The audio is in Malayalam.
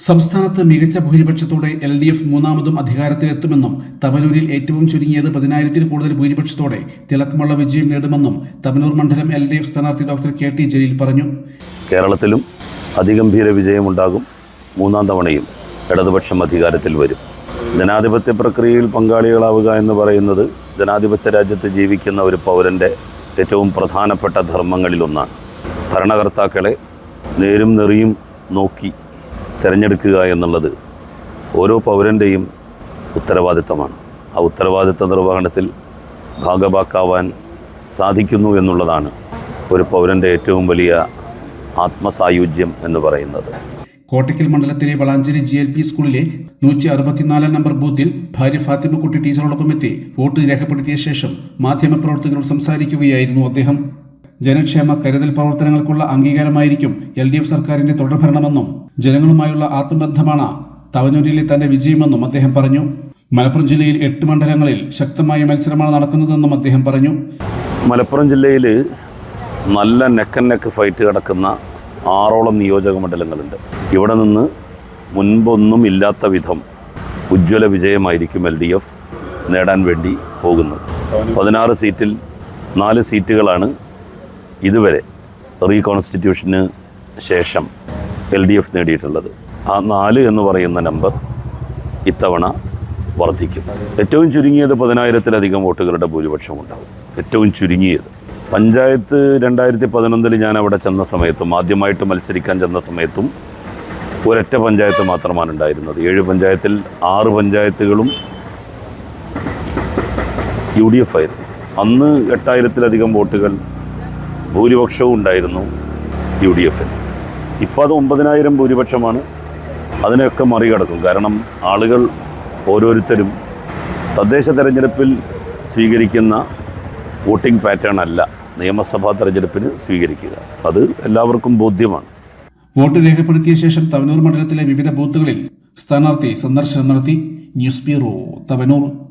സംസ്ഥാനത്ത് മികച്ച ഭൂരിപക്ഷത്തോടെ LDF മൂന്നാമതും അധികാരത്തിലെത്തുമെന്നും തവനൂരിൽ ഏറ്റവും ചുരുങ്ങിയത് 10,000-ൽ കൂടുതൽ ഭൂരിപക്ഷത്തോടെ തിളക്കമുള്ള വിജയം നേടുമെന്നും തവനൂർ മണ്ഡലം LDF സ്ഥാനാർത്ഥി ഡോക്ടർ KT ജലീൽ പറഞ്ഞു. കേരളത്തിലും അതിഗംഭീര വിജയമുണ്ടാകും. മൂന്നാം തവണയും ഇടതുപക്ഷം അധികാരത്തിൽ വരും. ജനാധിപത്യ പ്രക്രിയയിൽ പങ്കാളികളാവുക എന്ന് പറയുന്നത് ജനാധിപത്യ രാജ്യത്ത് ജീവിക്കുന്ന ഒരു പൗരൻ്റെ ഏറ്റവും പ്രധാനപ്പെട്ട ധർമ്മങ്ങളിലൊന്നാണ്. ഭരണകർത്താക്കളെ നേരും നെറിയും നോക്കി തിരഞ്ഞെടുക്കുക എന്നുള്ളത് ഓരോ പൗരൻ്റെയും ഉത്തരവാദിത്തമാണ്. ആ ഉത്തരവാദിത്ത നിർവഹണത്തിൽ ഭാഗഭാക്കാവാൻ സാധിക്കുന്നു എന്നുള്ളതാണ് ഒരു പൗരൻ്റെ ഏറ്റവും വലിയ ആത്മസായുജ്യം എന്ന് പറയുന്നത്. കോട്ടയ്ക്കൽ മണ്ഡലത്തിലെ വളാഞ്ചേരി GLP സ്കൂളിലെ 164 നമ്പർ ബൂത്തിൽ ഭാര്യ ഫാത്തിമക്കുട്ടി ടീച്ചറോടൊപ്പം എത്തി വോട്ട് രേഖപ്പെടുത്തിയ ശേഷം മാധ്യമപ്രവർത്തകരോട് സംസാരിക്കുകയായിരുന്നു അദ്ദേഹം. ജനക്ഷേമ കരുതൽ പ്രവർത്തനങ്ങൾക്കുള്ള അംഗീകാരമായിരിക്കും LDF സർക്കാരിന്റെ തുടർഭരണമെന്നും ജനങ്ങളുമായുള്ള ആത്മബന്ധമാണ് തവനൂരിലെ തന്റെ വിജയമെന്നും അദ്ദേഹം പറഞ്ഞു. മലപ്പുറം ജില്ലയിൽ 8 മണ്ഡലങ്ങളിൽ ശക്തമായ മത്സരമാണ് നടക്കുന്നതെന്നും അദ്ദേഹം പറഞ്ഞു. മലപ്പുറം ജില്ലയിൽ നല്ല നെക്ക് ഫൈറ്റ് കിടക്കുന്ന 6ഓളം നിയോജക മണ്ഡലങ്ങളുണ്ട്. ഇവിടെ നിന്ന് മുൻപൊന്നും ഇല്ലാത്ത വിധം ഉജ്ജ്വല വിജയമായിരിക്കും LDF നേടാൻ വേണ്ടി പോകുന്നത്. 16 സീറ്റിൽ 4 സീറ്റുകളാണ് ഇതുവരെ റീകോൺസ്റ്റിറ്റ്യൂഷന് ശേഷം LDF നേടിയിട്ടുള്ളത്. ആ 4 എന്ന് പറയുന്ന നമ്പർ ഇത്തവണ വർദ്ധിക്കും. ഏറ്റവും ചുരുങ്ങിയത് 10,000-ലധികം വോട്ടുകളുടെ ഭൂരിപക്ഷം ഉണ്ടാകും. ഏറ്റവും ചുരുങ്ങിയത്. പഞ്ചായത്ത് 2011 ഞാൻ അവിടെ ചെന്ന സമയത്തും ആദ്യമായിട്ട് മത്സരിക്കാൻ ചെന്ന സമയത്തും ഒരൊറ്റ പഞ്ചായത്ത് മാത്രമാണ് ഉണ്ടായിരുന്നത്. 7 പഞ്ചായത്തിൽ 6 പഞ്ചായത്തുകളും UDF ആയിരുന്നു. അന്ന് 8,000-ലധികം വോട്ടുകൾ ഭൂരിപക്ഷവും ഉണ്ടായിരുന്നു UDF-ന്. ഇപ്പോൾ അത് 9,000 ഭൂരിപക്ഷമാണ്. അതിനെയൊക്കെ മറികടക്കും. കാരണം ആളുകൾ ഓരോരുത്തരും തദ്ദേശ തെരഞ്ഞെടുപ്പിൽ സ്വീകരിക്കുന്ന വോട്ടിംഗ് പാറ്റേൺ അല്ല നിയമസഭാ തെരഞ്ഞെടുപ്പിന് സ്വീകരിക്കുക. അത് എല്ലാവർക്കും ബോധ്യമാണ്. വോട്ട് രേഖപ്പെടുത്തിയ ശേഷം തവനൂർ മണ്ഡലത്തിലെ വിവിധ ബൂത്തുകളിൽ സ്ഥാനാർത്ഥി സന്ദർശനം നടത്തി. News bureau, Thavanur.